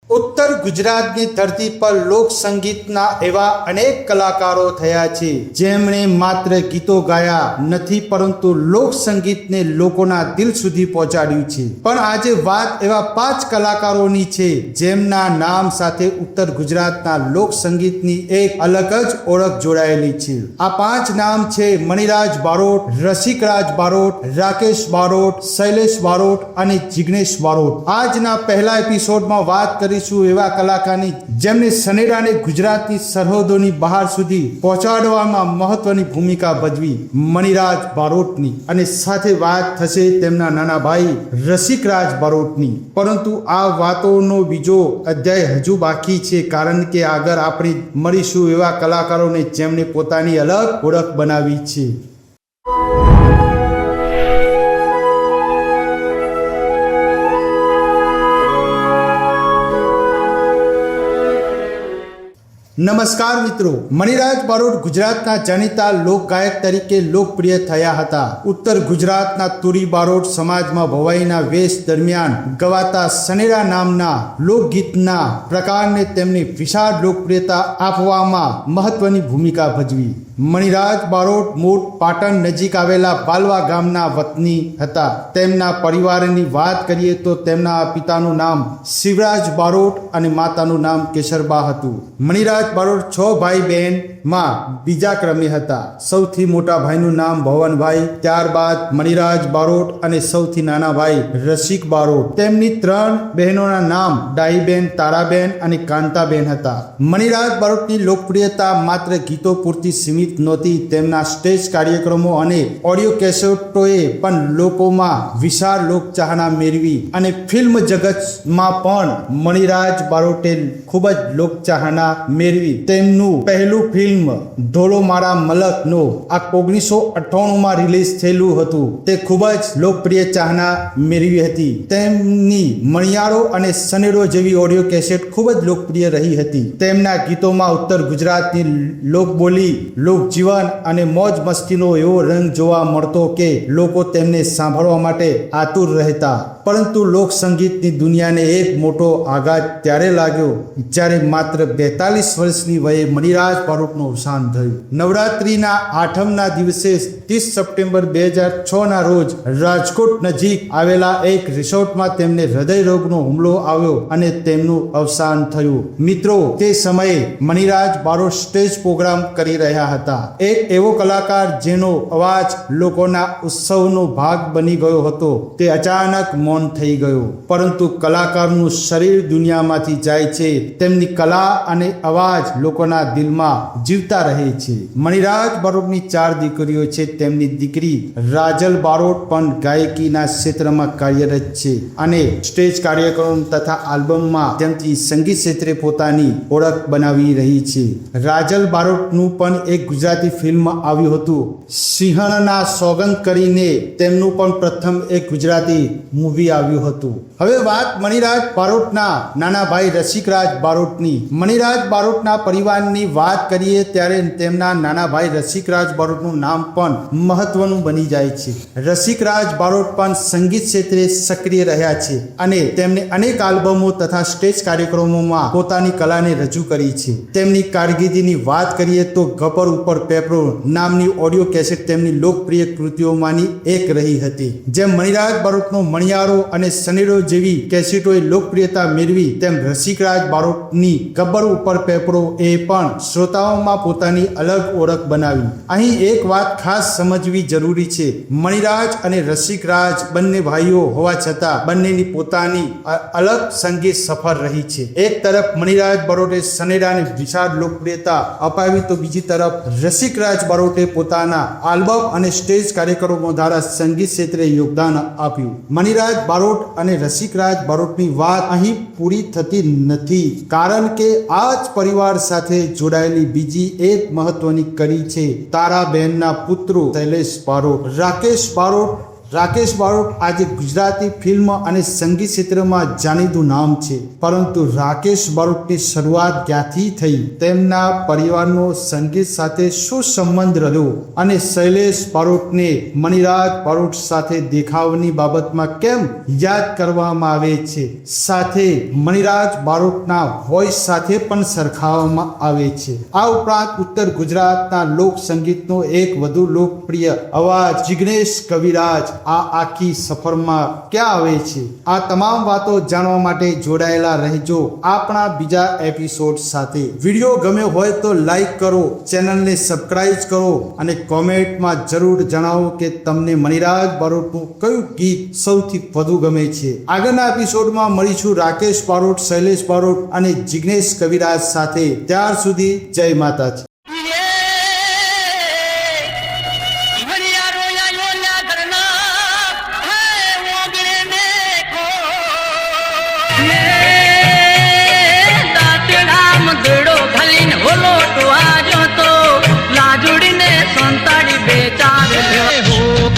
ઉત્તર ગુજરાતની ધરતી પર લોક સંગીતના એવા અનેક કલાકારો થયા છે જેમણે માત્ર ગીતો ગાયા નથી પરંતુ લોક સંગીતને લોકોના દિલ સુધી પહોંચાડ્યું છે। પણ આજે વાત એવા 5 કલાકારોની છે જેમના નામ સાથે ઉત્તર ગુજરાતના લોક સંગીતની એક અલગ જ ઓળખ જોડાયેલી છે। આ 5 નામ છે મણિરાજ બારોટ, રસિકરાજ બારોટ, રાકેશ બારોટ, શૈલેષ બારોટ અને જિગ્નેશ બારોટ। આજના પહેલા એપિસોડમાં વાત કરી એવા કલાકારની જેમને સનેડાને ગુજરાતની સરહદોની બહાર સુધી પહોંચાડવામાં મહત્વની ભૂમિકા ભજવી મણિરાજ બારોટની, અને સાથે વાત થશે તેમના નાના ભાઈ રસિકરાજ બારોટની। પરંતુ આ વાતોનો બીજો અધ્યાય હજુ બાકી છે, કારણ કે આગળ આપણે મળીશું એવા કલાકારોને જેમણે પોતાની અલગ ઓળખ બનાવી છે। નમસ્કાર મિત્રો, મણિરાજ બારોટ ગુજરાતના જાણીતા લોક ગાયક તરીકે લોકપ્રિય થયા હતા। ઉત્તર ગુજરાતના તુરી બારોટ સમાજમાં ભવાઈના વેશ દરમિયાન ગવાતા સનેડા નામના લોકગીતના પ્રકારને તેમને વિશાળ લોકપ્રિયતા આપવામાં મહત્વની ભૂમિકા ભજવી। મણિરાજ બારોટ મૂળ પાટણ નજીક આવેલા બાલવા ગામના વતની હતા। તેમના પરિવારની વાત કરીએ તો તેમના પિતાનું નામ શિવરાજ બારોટ અને માતાનું નામ કેશરબા હતું। મણિરાજ બારોટ 6 ભાઈ બહેનમાં બીજા ક્રમે હતા। સૌથી મોટા ભાઈનું નામ ભવનભાઈ, ત્યારબાદ મણિરાજ બારોટ અને સૌથી નાના ભાઈ રસિક બારોટ। તેમની 3 બહેનોના નામ ડાહીબેન, તારાબેન અને કાંતાબેન હતા। મણિરાજ બારોટની લોકપ્રિયતા માત્ર ગીતો પૂરતી સીમિત નહોતી, તેમના સ્ટેજ કાર્યક્રમો અને ઓડિયો કેસેટોએ પણ લોકોમાં વિશાળ લોકચાહના મેળવી અને ફિલ્મ જગતમાં પણ મણિરાજ બારોટે ખૂબ જ લોકચાહના મેળવી। તેમનું પહેલું ફિલ્મ ધોળો મારા મલકનો આ 1998માં રિલીઝ થયેલું હતું, તે ખૂબ જ લોકપ્રિય ચાહના મેળવી હતી। તેમની મણિયારો અને સનેડો જેવી ઓડિયો કેસેટ ખૂબ જ લોકપ્રિય રહી હતી। તેમના ગીતોમાં ઉત્તર ગુજરાતની લોકબોલી, લોકજીવન અને મોજ મસ્તીનો એવો રંગ જોવા મળતો કે લોકો તેમને સાંભળવા માટે આતુર રહેતા। પરંતુ લોક સંગીતની દુનિયાને એક મોટો આઘાત ત્યારે લાગ્યો જ્યારે માત્ર 42 વર્ષની વયે મણિરાજ બારોટનું અવસાન થયું। નવરાત્રિના 8મના દિવસે 30 સપ્ટેમ્બર 2006ના રોજ રાજકોટ નજીક આવેલા એક રિસોર્ટમાં તેમને હૃદય રોગનો હુમલો આવ્યો અને તેમનું અવસાન થયું। મિત્રો, તે સમયે મણિરાજ બારોટ સ્ટેજ પ્રોગ્રામ કરી રહ્યા હતા। એક એવો કલાકાર જેનો અવાજ લોકોના ઉત્સવનો ભાગ બની ગયો હતો, તે અચાનક મૌન થઈ ગયો। પરંતુ કલાકારનું શરીર દુનિયામાંથી જાય છે, તેમની કલા અને અવાજ લોકોના દિલમાં જીવતા રહે છે। મણિરાજ બારોટની 4 દીકરીઓ છે। તેમની દીકરી રાજલ બારોટ પણ ગાયકીના ક્ષેત્રમાં કાર્યરત છે અને સ્ટેજ કાર્યક્રમો તથા આલ્બમમાં તેમથી સંગીત ક્ષેત્રે પોતાની ઓળખ બનાવી રહી છે। રાજલ બારોટનું પણ એક ગુજરાતી ફિલ્મ આવ્યું હતું, સિંહણના સોગંદ કરીને તેમનું પણ પ્રથમ એક ગુજરાતી મૂવી આવ્યું હતું। હવે વાત મણિરાજ બારોટના નાના ભાઈ રસિકરાજ બારોટની। મણિરાજ બારોટના પરિવારની વાત કરીએ ત્યારે તેમના નાના ભાઈ રસિકરાજ બારોટનું નામ પણ મહત્વનું બની જાય છે। રસિકરાજ બારોટ પણ સંગીત ક્ષેત્રે સક્રિય રહ્યા છે અને તેમને અનેક આલ્બમો તથા સ્ટેજ કાર્યક્રમોમાં પોતાની કલાને રજૂ કરી છે। તેમની કારકિર્દીની વાત કરીએ તો ગબ્બર ઉપર પેપરો નામની ઓડિયો કેસેટ તેમની લોકપ્રિય કૃતિઓમાંની એક રહી હતી। જેમ મણિરાજ બારોટનો મણિયારો અને સનેડો જેવી કેસેટોએ લોકપ્રિયતા મેળવી, તેમ રસિકરાજ બારોટની ગબ્બર ઉપર પેપરો એ પણ શ્રોતાઓમાં પોતાની અલગ ઓળખ બનાવી। અહીં એક વાત ખાસ સમજવી જરૂરી છે, મણિરાજ અને રસિકરાજ બંને ભાઈઓ હોવા છતાં બંનેની પોતાની અલગ સંગીત સફર રહી છે। એક તરફ મણિરાજ બારોટે સનેડાને વિશાળ લોકપ્રિયતા અપાવી તો બીજી તરફ રસિકરાજ બારોટે પોતાના આલ્બમ અને સ્ટેજ કાર્યક્રમો દ્વારા સંગીત ક્ષેત્રે યોગદાન આપ્યું। મણિરાજ બારોટ અને રસિકરાજ બારોટની વાત અહીં પૂરી થતી નથી, કારણ કે આ જ પરિવાર સાથે જોડાયેલી બીજી એક મહત્વની કડી છે તારાબેનના પુત્રો શૈલેષ બારોટ, રાકેશ બારોટ રાકેશ બારોટ આજે ગુજરાતી ફિલ્મ અને સંગીત ક્ષેત્રમાં જાણીતું નામ છે, પરંતુ રાકેશ બારોટની શરૂઆત ક્યાંથી થઈ, તેમના પરિવારનો સંગીત સાથે શું સંબંધ રહ્યો અને શૈલેષ બારોટને મણિરાજ બારોટ સાથે દેખાવની બાબતમાં કેમ યાદ કરવામાં આવે છે, સાથે મણિરાજ બારોટના વોઇસ સાથે પણ સરખાવવામાં આવે છે. આ ઉપરાંત ઉત્તર ગુજરાતના લોક સંગીતનો એક વધુ લોકપ્રિય અવાજ જિગ્નેશ કવિરાજ આ આખી સફરમાં ક્યાં આવે છે. આ તમામ વાતો જાણવા માટે જોડાયેલા રહેજો આપણા બીજા એપિસોડ સાથે. વિડીયો ગમ્યો હોય તો લાઈક કરો, ચેનલને સબસ્ક્રાઇબ કરો અને કોમેન્ટમાં જરૂર જણાવો કે તમને મણિરાજ બારોટનું કયું ગીત સૌથી વધુ ગમે છે. આગળના એપિસોડમાં મળીશું રાકેશ બારોટ, શૈલેષ બારોટ અને જિગ્નેશ કવિરાજ સાથે. ત્યાર સુધી જય માતાજી.